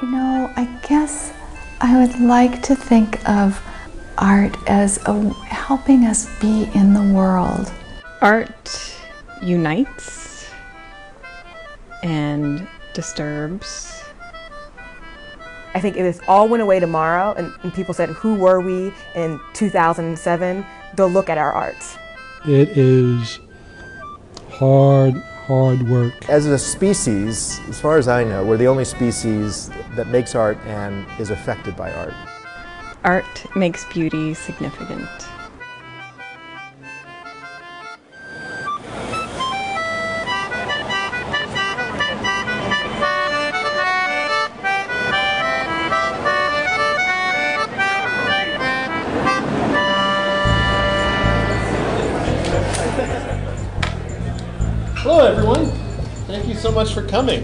I guess I would like to think of art as helping us be in the world. Art unites and disturbs. I think if this all went away tomorrow and people said, who were we in 2007, they'll look at our art. It is hard work. As a species, as far as I know, we're the only species that makes art and is affected by art. Art makes beauty significant. Hello everyone, thank you so much for coming.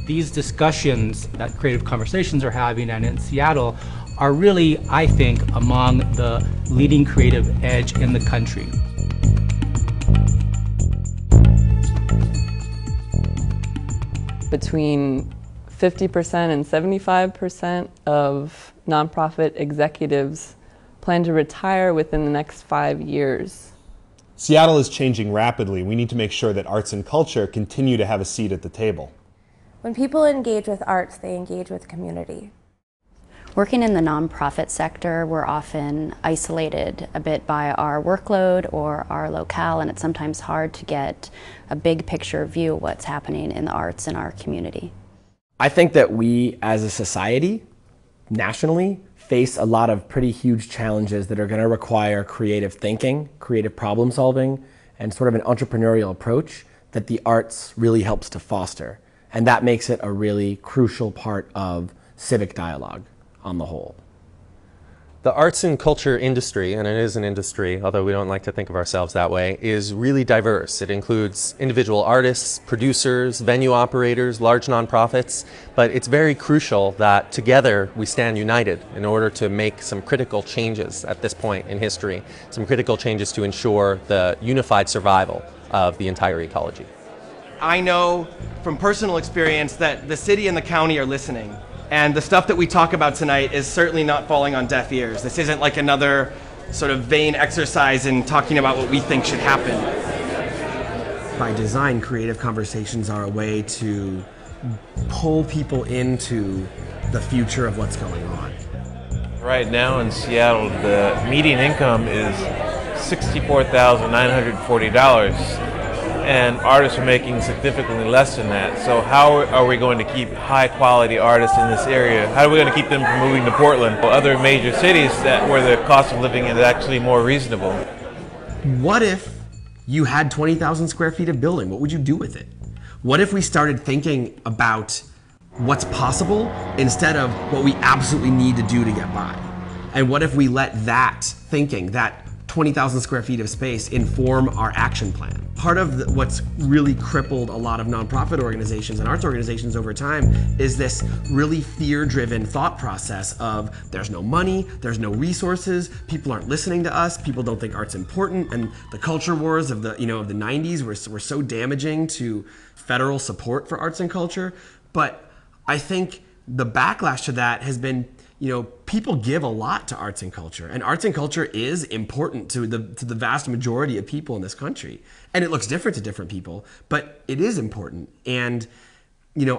These discussions that Creative Conversations are having and in Seattle are really, I think, among the leading creative edge in the country. Between 50% and 75% of nonprofit executives plan to retire within the next 5 years. Seattle is changing rapidly. We need to make sure that arts and culture continue to have a seat at the table. When people engage with arts, they engage with community. Working in the nonprofit sector, we're often isolated a bit by our workload or our locale, and it's sometimes hard to get a big picture view of what's happening in the arts in our community. I think that we as a society, nationally, face a lot of pretty huge challenges that are going to require creative thinking, creative problem solving, and sort of an entrepreneurial approach that the arts really helps to foster. And that makes it a really crucial part of civic dialogue on the whole. The arts and culture industry, and it is an industry, although we don't like to think of ourselves that way, is really diverse. It includes individual artists, producers, venue operators, large nonprofits, but it's very crucial that together we stand united in order to make some critical changes at this point in history, some critical changes to ensure the unified survival of the entire ecology. I know from personal experience that the city and the county are listening. And the stuff that we talk about tonight is certainly not falling on deaf ears. This isn't like another sort of vain exercise in talking about what we think should happen. By design, creative conversations are a way to pull people into the future of what's going on. Right now in Seattle, the median income is $64,940. And artists are making significantly less than that. So how are we going to keep high quality artists in this area? How are we going to keep them from moving to Portland or other major cities where the cost of living is actually more reasonable? What if you had 20,000 square feet of building? What would you do with it? What if we started thinking about what's possible instead of what we absolutely need to do to get by? And what if we let that thinking, that 20,000 square feet of space inform our action plan? Part of what's really crippled a lot of nonprofit organizations and arts organizations over time is this really fear-driven thought process of there's no money, there's no resources, people aren't listening to us, people don't think art's important, and the culture wars of the 90s were so damaging to federal support for arts and culture. But I think the backlash to that has been, people give a lot to arts and culture is important to the vast majority of people in this country. And it looks different to different people, but it is important. And,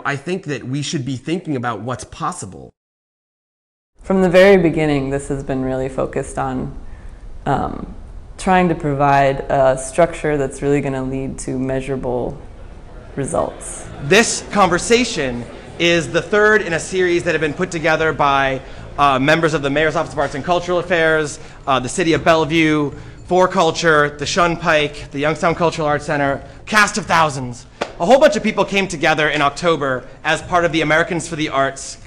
I think that we should be thinking about what's possible. From the very beginning, this has been really focused on trying to provide a structure that's really going to lead to measurable results. This conversation is the third in a series that have been put together by members of the Mayor's Office of Arts and Cultural Affairs, the City of Bellevue, For Culture, the Shunpike, the Youngstown Cultural Arts Center, cast of thousands. A whole bunch of people came together in October as part of the Americans for the Arts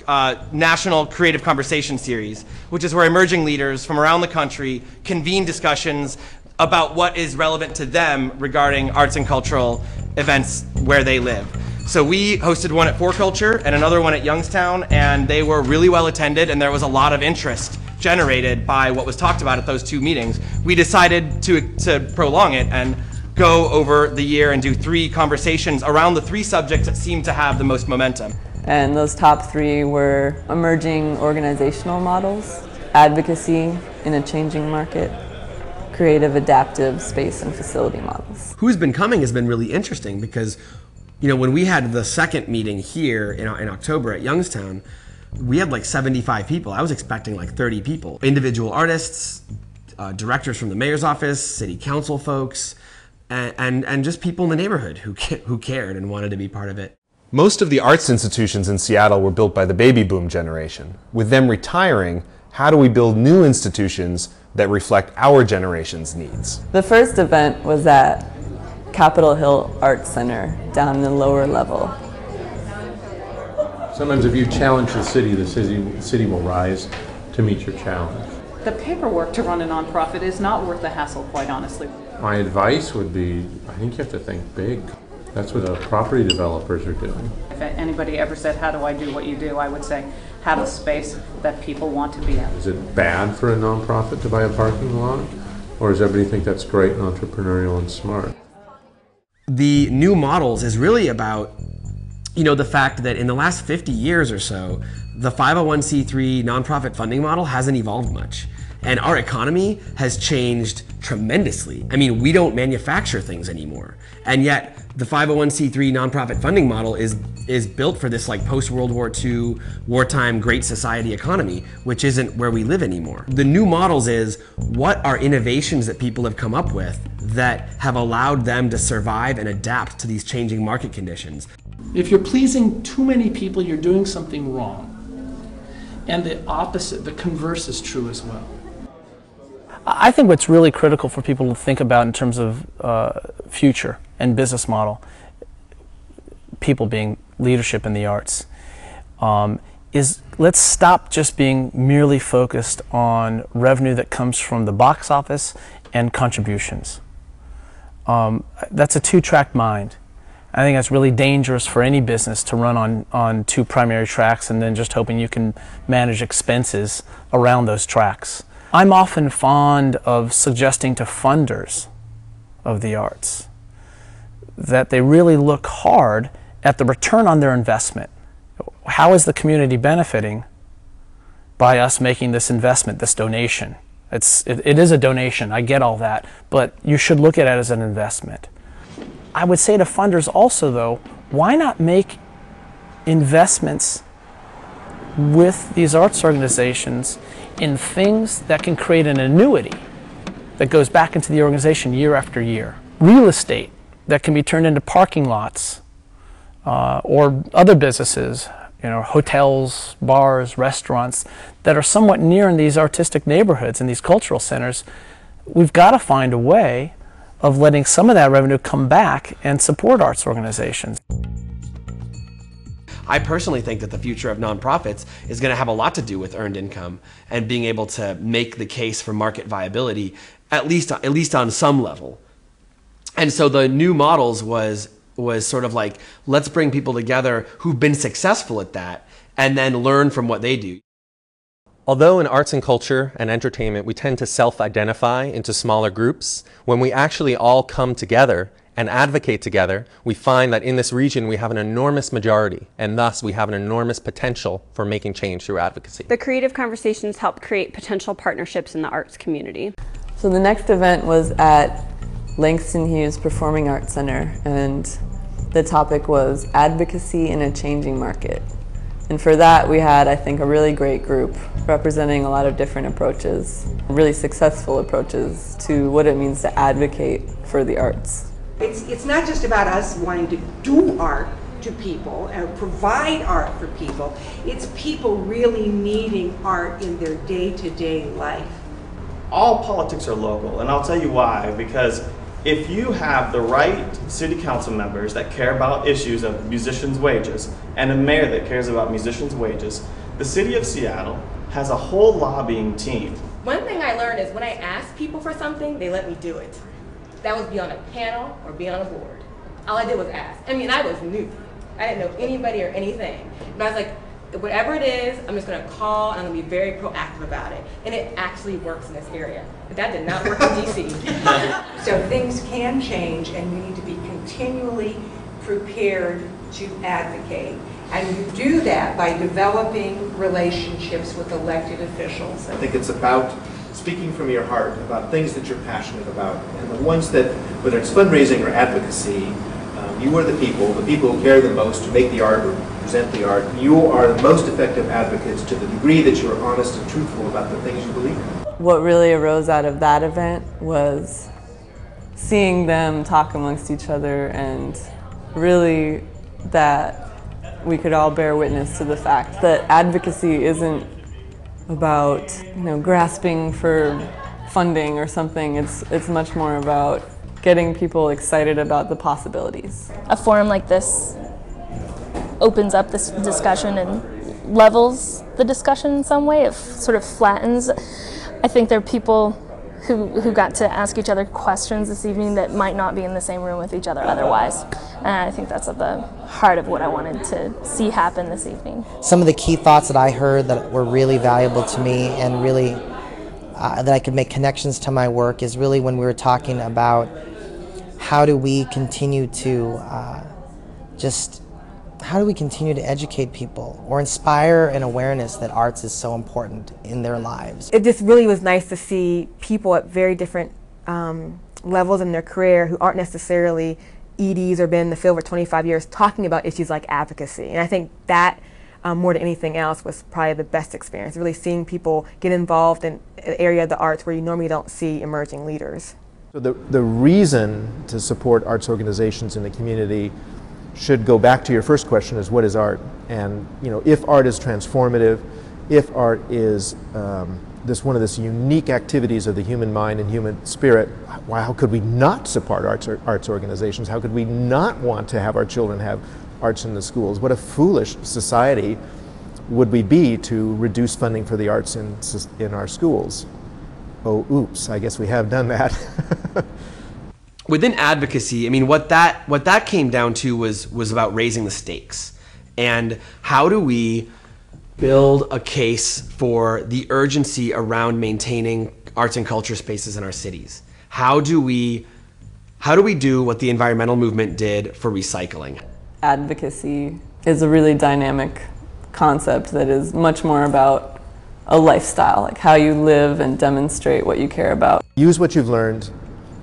National Creative Conversation Series, which is where emerging leaders from around the country convene discussions about what is relevant to them regarding arts and cultural events where they live. So we hosted one at 4Culture and another one at Youngstown, and they were really well attended, and there was a lot of interest generated by what was talked about at those two meetings. We decided to prolong it and go over the year and do 3 conversations around the 3 subjects that seemed to have the most momentum. And those top 3 were emerging organizational models, advocacy in a changing market, creative adaptive space and facility models. Who's been coming has been really interesting because, you know, when we had the second meeting here in October at Youngstown, we had like 75 people. I was expecting like 30 people. Individual artists, directors from the mayor's office, city council folks, and just people in the neighborhood who cared and wanted to be part of it. Most of the arts institutions in Seattle were built by the baby boom generation. With them retiring, how do we build new institutions that reflect our generation's needs? The first event was at Capitol Hill Arts Center down in the lower level. Sometimes if you challenge the city will rise to meet your challenge. The paperwork to run a nonprofit is not worth the hassle, quite honestly. My advice would be, I think you have to think big. That's what property developers are doing. If anybody ever said, how do I do what you do, I would say, have a space that people want to be in. Is it bad for a nonprofit to buy a parking lot? Or does everybody think that's great and entrepreneurial and smart? The new models is really about, you know, the fact that in the last 50 years or so, the 501c3 nonprofit funding model hasn't evolved much. And our economy has changed tremendously. I mean, we don't manufacture things anymore. And yet, the 501c3 nonprofit funding model is built for this like post-World War II, wartime Great Society economy, which isn't where we live anymore. The new models is, what are innovations that people have come up with that have allowed them to survive and adapt to these changing market conditions? If you're pleasing too many people, you're doing something wrong. And the opposite, the converse is true as well. I think what's really critical for people to think about in terms of future and business model, people being leadership in the arts, is let's stop just being merely focused on revenue that comes from the box office and contributions. That's a two-track mind. I think that's really dangerous for any business to run on 2 primary tracks and then just hoping you can manage expenses around those tracks. I'm often fond of suggesting to funders of the arts that they really look hard at the return on their investment. How is the community benefiting by us making this investment, this donation? It is a donation, I get all that, but you should look at it as an investment. I would say to funders also, though, why not make investments with these arts organizations in things that can create an annuity that goes back into the organization year after year? Real estate that can be turned into parking lots or other businesses, you know, hotels, bars, restaurants that are somewhat near in these artistic neighborhoods and these cultural centers. We've got to find a way of letting some of that revenue come back and support arts organizations. I personally think that the future of nonprofits is going to have a lot to do with earned income and being able to make the case for market viability, at least on some level. And so the new models was sort of like, let's bring people together who've been successful at that and then learn from what they do. Although in arts and culture and entertainment we tend to self-identify into smaller groups, when we actually all come together and advocate together, we find that in this region we have an enormous majority, and thus we have an enormous potential for making change through advocacy. The creative conversations help create potential partnerships in the arts community. So the next event was at Langston Hughes Performing Arts Center, and the topic was advocacy in a changing market. And for that we had, I think, a really great group representing a lot of different approaches, really successful approaches to what it means to advocate for the arts. It's not just about us wanting to do art to people and provide art for people. It's people really needing art in their day-to-day life. All politics are local, and I'll tell you why. Because if you have the right city council members that care about issues of musicians' wages and a mayor that cares about musicians' wages, the city of Seattle has a whole lobbying team. One thing I learned is when I ask people for something, they let me do it. That was be on a panel or be on a board. All I did was ask. I mean, I was new. I didn't know anybody or anything. But I was like, whatever it is, I'm just going to call and I'm going to be very proactive about it. And it actually works in this area. But that did not work in DC. So things can change, and we need to be continually prepared to advocate. And you do that by developing relationships with elected officials. I think it's about speaking from your heart about things that you're passionate about. And the ones that, whether it's fundraising or advocacy, you are the people who care the most, who make the art or present the art. You are the most effective advocates to the degree that you are honest and truthful about the things you believe in. What really arose out of that event was seeing them talk amongst each other, and really that we could all bear witness to the fact that advocacy isn't about, grasping for funding or something. It's much more about getting people excited about the possibilities. A forum like this opens up this discussion and levels the discussion in some way. It sort of flattens. I think there are people who got to ask each other questions this evening that might not be in the same room with each other otherwise. And I think that's at the heart of what I wanted to see happen this evening. Some of the key thoughts that I heard that were really valuable to me and really that I could make connections to my work is really when we were talking about how do we continue to how do we continue to educate people or inspire an awareness that arts is so important in their lives? It just really was nice to see people at very different levels in their career who aren't necessarily EDs or been in the field for 25 years talking about issues like advocacy. And I think that more than anything else was probably the best experience, really seeing people get involved in an area of the arts where you normally don't see emerging leaders. So the reason to support arts organizations in the community should go back to your first question, is what is art? And if art is transformative, if art is one of the unique activities of the human mind and human spirit, how could we not support arts organizations? How could we not want to have our children have arts in the schools? What a foolish society would we be to reduce funding for the arts in our schools? Oh, oops, I guess we have done that. Within advocacy, I mean, what that came down to was about raising the stakes. And how do we build a case for the urgency around maintaining arts and culture spaces in our cities? How do we do what the environmental movement did for recycling? Advocacy is a really dynamic concept that is much more about a lifestyle, like how you live and demonstrate what you care about. Use what you've learned,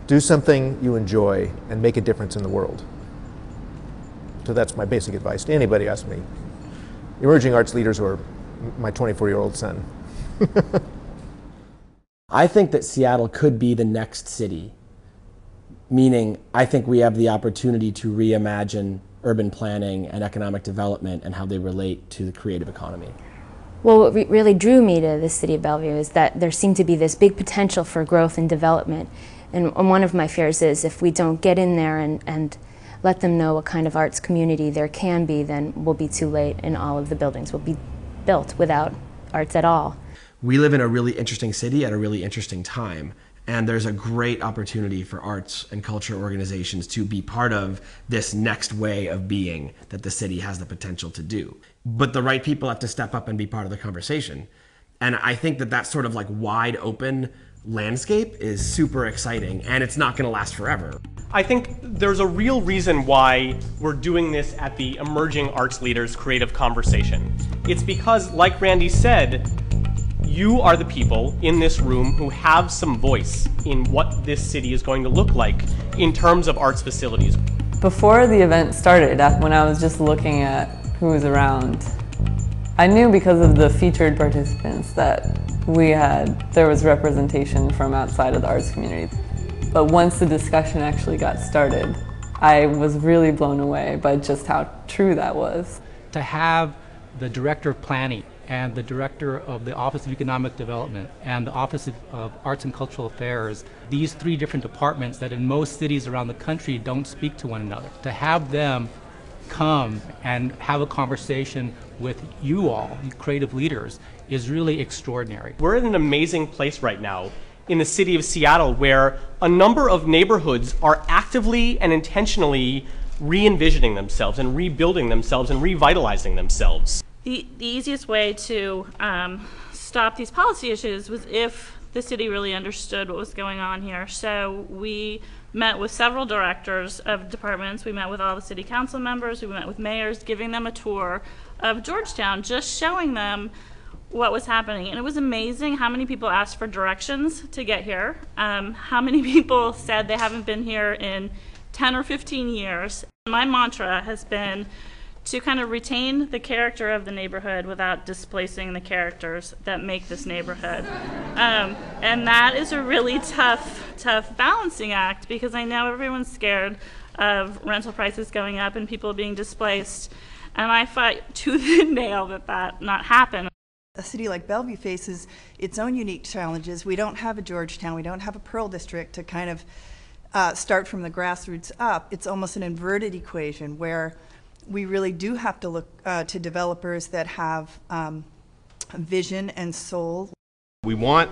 do something you enjoy, and make a difference in the world. So that's my basic advice to anybody ask me. Emerging arts leaders or my 24-year-old son. I think that Seattle could be the next city, meaning I think we have the opportunity to reimagine urban planning and economic development and how they relate to the creative economy. Well, what really drew me to the city of Bellevue is that there seemed to be this big potential for growth and development. And one of my fears is if we don't get in there and let them know what kind of arts community there can be, then we'll be too late and all of the buildings will be built without arts at all. We live in a really interesting city at a really interesting time. And there's a great opportunity for arts and culture organizations to be part of this next way of being that the city has the potential to do. But the right people have to step up and be part of the conversation. And I think that sort of like wide open landscape is super exciting, and it's not going to last forever. I think there's a real reason why we're doing this at the Emerging Arts Leaders Creative Conversation. It's because, like Randy said, you are the people in this room who have some voice in what this city is going to look like in terms of arts facilities. Before the event started, when I was just looking at who was around, I knew because of the featured participants that there was representation from outside of the arts community. But once the discussion actually got started, I was really blown away by just how true that was. To have the Director of Planning and the Director of the Office of Economic Development and the Office of Arts and Cultural Affairs, these three different departments that in most cities around the country don't speak to one another. To have them come and have a conversation with you all, you creative leaders, is really extraordinary. We're in an amazing place right now in the city of Seattle where a number of neighborhoods are actively and intentionally re-envisioning themselves and rebuilding themselves and revitalizing themselves. The easiest way to stop these policy issues was if the city really understood what was going on here. So we met with several directors of departments. We met with all the city council members. We met with mayors, giving them a tour of Georgetown, just showing them what was happening. And it was amazing how many people asked for directions to get here, how many people said they haven't been here in 10 or 15 years. My mantra has been to kind of retain the character of the neighborhood without displacing the characters that make this neighborhood. And that is a really tough balancing act, because I know everyone's scared of rental prices going up and people being displaced. And I fight tooth and nail that not happen. A city like Bellevue faces its own unique challenges. We don't have a Georgetown, we don't have a Pearl District to kind of start from the grassroots up. It's almost an inverted equation where we really do have to look to developers that have vision and soul. We want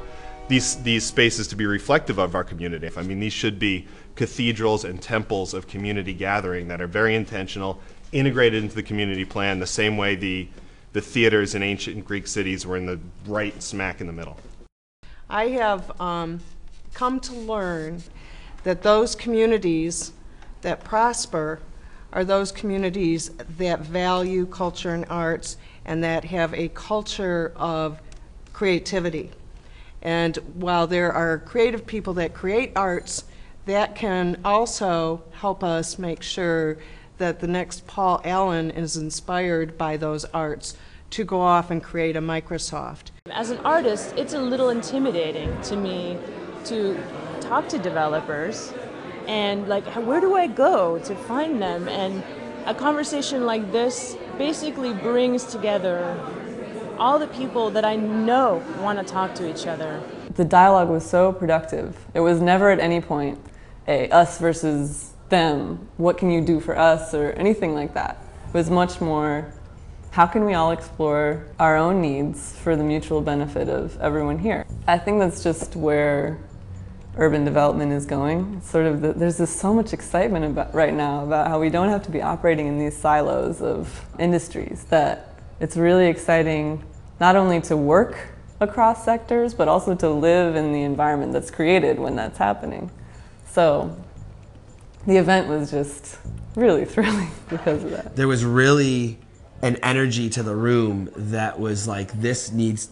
these spaces to be reflective of our community. I mean, these should be cathedrals and temples of community gathering that are very intentional, integrated into the community plan the same way the theaters in ancient Greek cities were in the right smack in the middle. I have come to learn that those communities that prosper are those communities that value culture and arts and that have a culture of creativity. And while there are creative people that create arts, that can also help us make sure that the next Paul Allen is inspired by those arts to go off and create a Microsoft. As an artist, it's a little intimidating to me to talk to developers and like, where do I go to find them? And a conversation like this basically brings together all the people that I know want to talk to each other. The dialogue was so productive. It was never at any point a us versus them, what can you do for us, or anything like that. It was much more, how can we all explore our own needs for the mutual benefit of everyone here? I think that's just where urban development is going. It's sort of there's just so much excitement right now about how we don't have to be operating in these silos of industries, that it's really exciting not only to work across sectors, but also to live in the environment that's created when that's happening. So the event was just really thrilling because of that. There was really an energy to the room that was like, this needs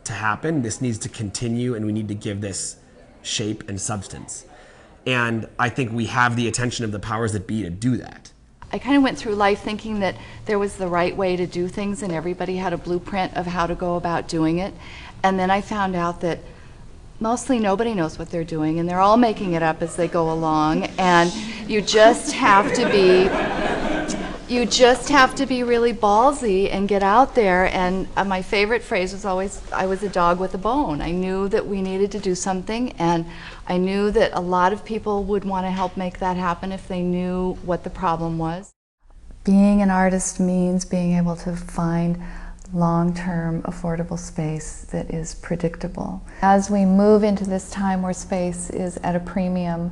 to happen, this needs to continue, and we need to give this shape and substance. And I think we have the attention of the powers that be to do that. I kind of went through life thinking that there was the right way to do things and everybody had a blueprint of how to go about doing it. And then I found out that mostly nobody knows what they're doing and they're all making it up as they go along, and you just have to be really ballsy and get out there. And my favorite phrase was always, I was a dog with a bone. I knew that we needed to do something, and I knew that a lot of people would want to help make that happen if they knew what the problem was. Being an artist means being able to find long-term affordable space that is predictable. As we move into this time where space is at a premium,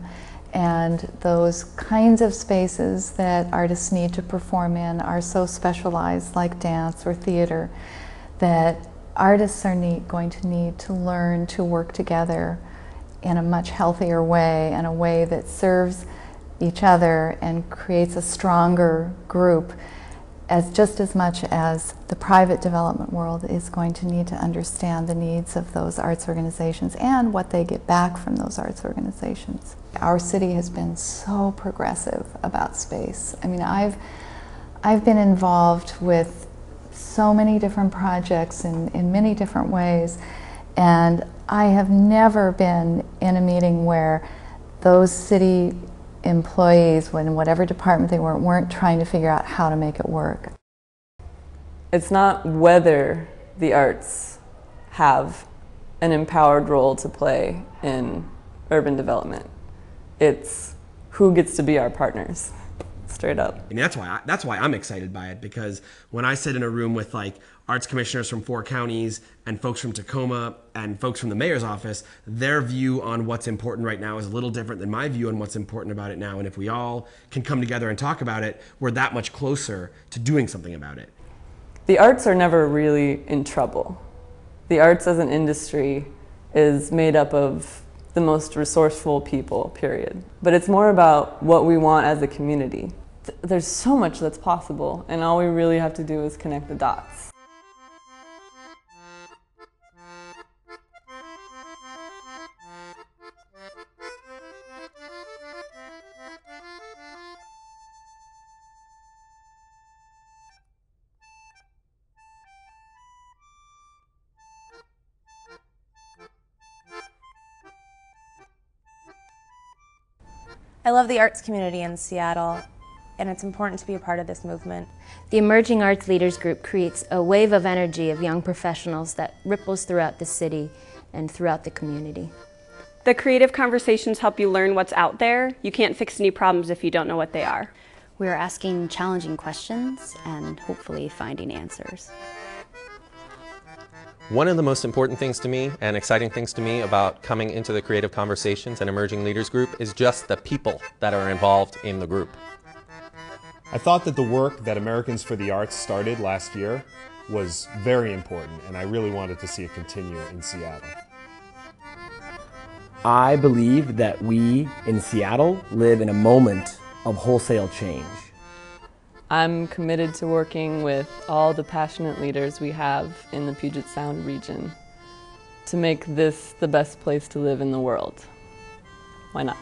and those kinds of spaces that artists need to perform in are so specialized, like dance or theater, that artists are going to need to learn to work together in a much healthier way, and a way that serves each other and creates a stronger group, just as much as the private development world is going to need to understand the needs of those arts organizations and what they get back from those arts organizations. Our city has been so progressive about space. I mean, I've been involved with so many different projects in many different ways, and I have never been in a meeting where those city employees, in whatever department they weren't trying to figure out how to make it work. It's not whether the arts have an empowered role to play in urban development. It's who gets to be our partners. straight up. And that's why I'm excited by it, because when I sit in a room with like arts commissioners from 4 counties and folks from Tacoma and folks from the mayor's office, their view on what's important right now is a little different than my view on what's important about it now. And if we all can come together and talk about it, we're that much closer to doing something about it. The arts are never really in trouble. The arts as an industry is made up of the most resourceful people, period. But it's more about what we want as a community. There's so much that's possible, and all we really have to do is connect the dots. I love the arts community in Seattle, and it's important to be a part of this movement. The Emerging Arts Leaders Group creates a wave of energy of young professionals that ripples throughout the city and throughout the community. The creative conversations help you learn what's out there. You can't fix any problems if you don't know what they are. We are asking challenging questions and hopefully finding answers. One of the most important things to me and exciting things to me about coming into the Creative Conversations and Emerging Leaders Group is just the people that are involved in the group. I thought that the work that Americans for the Arts started last year was very important, and I really wanted to see it continue in Seattle. I believe that we in Seattle live in a moment of wholesale change. I'm committed to working with all the passionate leaders we have in the Puget Sound region to make this the best place to live in the world. Why not?